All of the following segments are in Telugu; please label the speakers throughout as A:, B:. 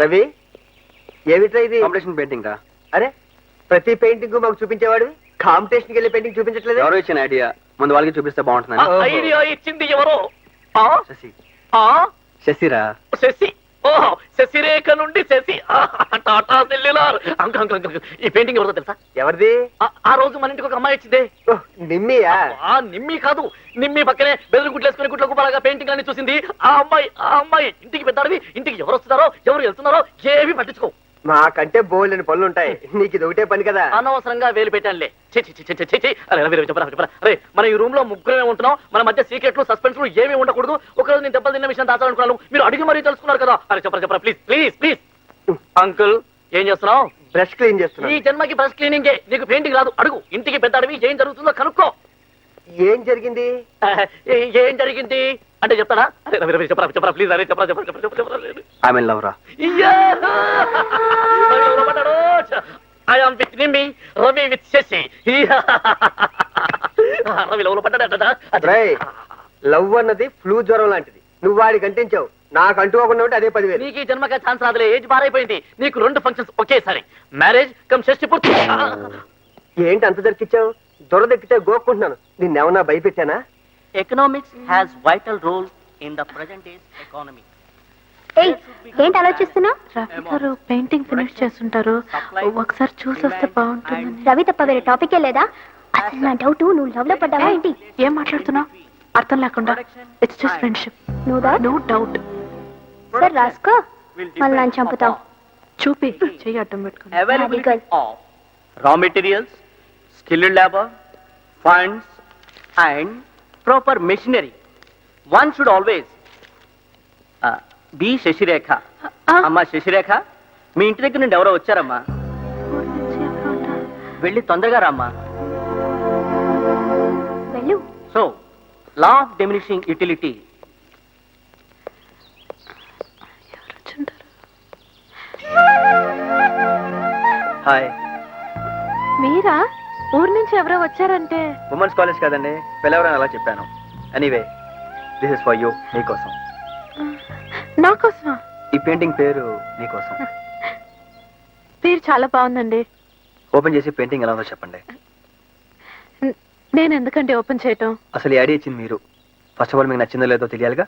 A: రవి, ఏమిట్రా ఇది?
B: కాంపిటీషన్ పెయింటింగ్ రా.
A: అరే, ప్రతి పెయింటింగ్ మాకు చూపించేవాడు కాంపిటీషన్కి వెళ్ళి పెయింటింగ్ చూపించట్లేదు.
B: ఎవరో ఇచ్చిన ఐడియా, ముందు వాళ్ళకి చూపిస్తే బాగుంటుందని.
C: ఐడియా ఇచ్చింది ఎవరో?
B: శశి.
C: ఆ
B: శశిరా.
C: శశి. ఓహో, శశిరేఖ నుండి శశి. టాటా సెల్యులార్. ఈ పెయింటింగ్ ఎవరిదో తెలుసా?
A: ఎవరిది?
C: ఆ రోజు మన ఇంటికి ఒక అమ్మాయి వచ్చిందే.
A: నిమ్మియా?
C: నిమ్మి కాదు, నిమ్మి పక్కనే బెదిరి గుట్లేసుకుని గుట్ల గుబ్బలాగా పెయింటింగ్ అని చూసింది ఆ అమ్మాయి. ఇంటికి పెద్దాడివి, ఇంటికి ఎవరు వస్తున్నారో ఎవరు వెళ్తున్నారో ఏవి పట్టించుకో.
A: మాకంటే బోల్డని పనులు ఉంటాయి, నీకు ఇది ఒకటే పని కదా.
C: అనవసరంగా వేలు పెట్టానులే. అరే, మన ఈ రూమ్ లో ముగ్గురమే ఉంటున్నాం, మన మధ్య సీక్రెట్లు సస్పెన్స్లు ఏమీ ఉండకూడదు. ఒకరోజు నేను దెబ్బలు తిన్న విషయం దాచాలనుకున్నాను, మీరు అడిగి మరీ తెలుసుకున్నారు కదా. అరే చెప్పరా ప్లీజ్ ప్లీజ్ ప్లీజ్. అంకుల్, ఏం చేస్తున్నావు?
A: బ్రష్ క్లీన్ చేస్తున్నా.
C: ఈ జన్మకి బ్రష్ క్లీనింగే, నీకు పెయింటింగ్ రాదు. అడుగు, ఇంటికి పెద్ద అడివి, ఏం జరుగుతుందో కనుక్కో.
A: ఏం జరిగింది?
C: ఏం జరిగింది అంటే చెప్తాడా? అరే రవి చెప్పరా ప్లీజ్. అరే చెప్పరా.
B: ఐ మీన్ లవ్ రా.
C: I am with Nimi, Ravi with Shashi. Ravi love లో పడ్డాడట.
A: లవ్ అన్నది ఫ్లూ జ్వరం లాంటిది, నువ్వు వాడికి అంటించావు, నాకు అంటుకోకుండా ఉంటే అదే 10,000.
C: నీకు ఈ జన్మగా ఛాన్స్ రాదులే, ఏజ్ బారైపోయింది. నీకు 2 ఫంక్షన్స్ ఒకేసారి, మ్యారేజ్ కమ్ షష్టి పూర్తి.
A: ఏంటి అంత దొరికిచ్చావు? దొరదెక్కితే గోక్కుంటున్నాను. నిన్నేమన్నా భయపెట్టానా?
C: Economics has vital role in the present days economy.
D: ఏంటి ఆలోచిస్తున్నావు?
E: రవి గారు పెయింటింగ్ ఫినిష్ చేస్తుంటారు, ఒకసారి చూసి వస్తే బాగుంటుంది.
D: రవి తప్ప వేరే టాపికే లేదా? అసలు నా డౌట్, నువ్వు లవ్ లో పడ్డావా ఏంటి?
E: ఏం మాట్లాడుతున్నావు? అర్థం లేకుండా. It's just friendship. No doubt.
D: సరే రాసుకో, మళ్ళీ నన్ను చంపుతావు.
E: చూపి చెయ్యి అడ్డం పెట్టుకుని.
C: Availability of raw materials, skilled labor, funds and proper machinery. One should always be Sasirekha. అమ్మా శశిరేఖ, మీ ఇంటి దగ్గర నుండి ఎవరో వచ్చారమ్మా, వెళ్ళి తొందరగా రామ్మా.
D: వెళ్ళు.
C: So law of diminishing utility.
B: Hi.
E: మీరా? ఊరు నుంచి ఎవరో వచ్చారంటే?
B: ఉమెన్స్ కాలేజ్ కదండి, పిల్లవరని అలా చెప్పాను. Anyway, this is for you, నీకోసం.
E: నాకోసమా?
B: ఈ పెయింటింగ్ పేరు నీకోసం.
E: పేరు చాలా బాగుందండి.
B: ఓపెన్ చేసి పెయింటింగ్ ఎలా ఉందో చెప్పండి.
E: నేను ఎందుకంటే ఓపెన్ చేయటం?
B: అసలు ఈ ఐడియా ఇచ్చింది మీరు. ఫస్ట్ ఆఫ్ ఆల్ మీకు నచ్చిందో లేదో తెలియాలిగా.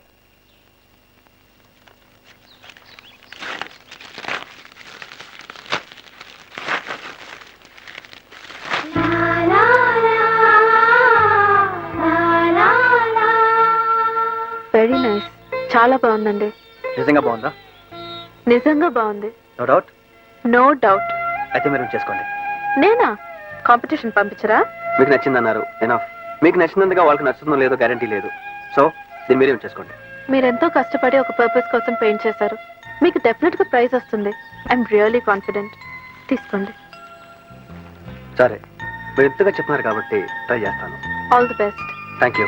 E: వెరీ నైస్, చాలా బాగుందండి.
B: నిజంగా బాగుందా?
E: నిజంగా బాగుంది.
B: No doubt.
E: No doubt.
B: అయితే మీరు చేసుకోండి.
E: నేనా? కాంపిటీషన్ పంపించరా?
B: మీకు నచ్చిందన్నారు, ఎనఫ్. మీకు నచ్చినందుగా వాళ్ళకి నచ్చుతుందో లేదో గ్యారంటీ లేదు. సో దీన్ని మీరే చేసుకోండి.
E: మీరెంతో కష్టపడి ఒక పర్పస్ కోసం పెయింట్ చేశారు, మీకు డెఫినెట్ గా ప్రైజ్ వస్తుంది. I'm really confident. తీసుకోండి.
B: సరే, మీరు ఎంతగా చెప్తున్నారు కాబట్టి ట్రై చేస్తాను.
E: All the best.
B: Thank you.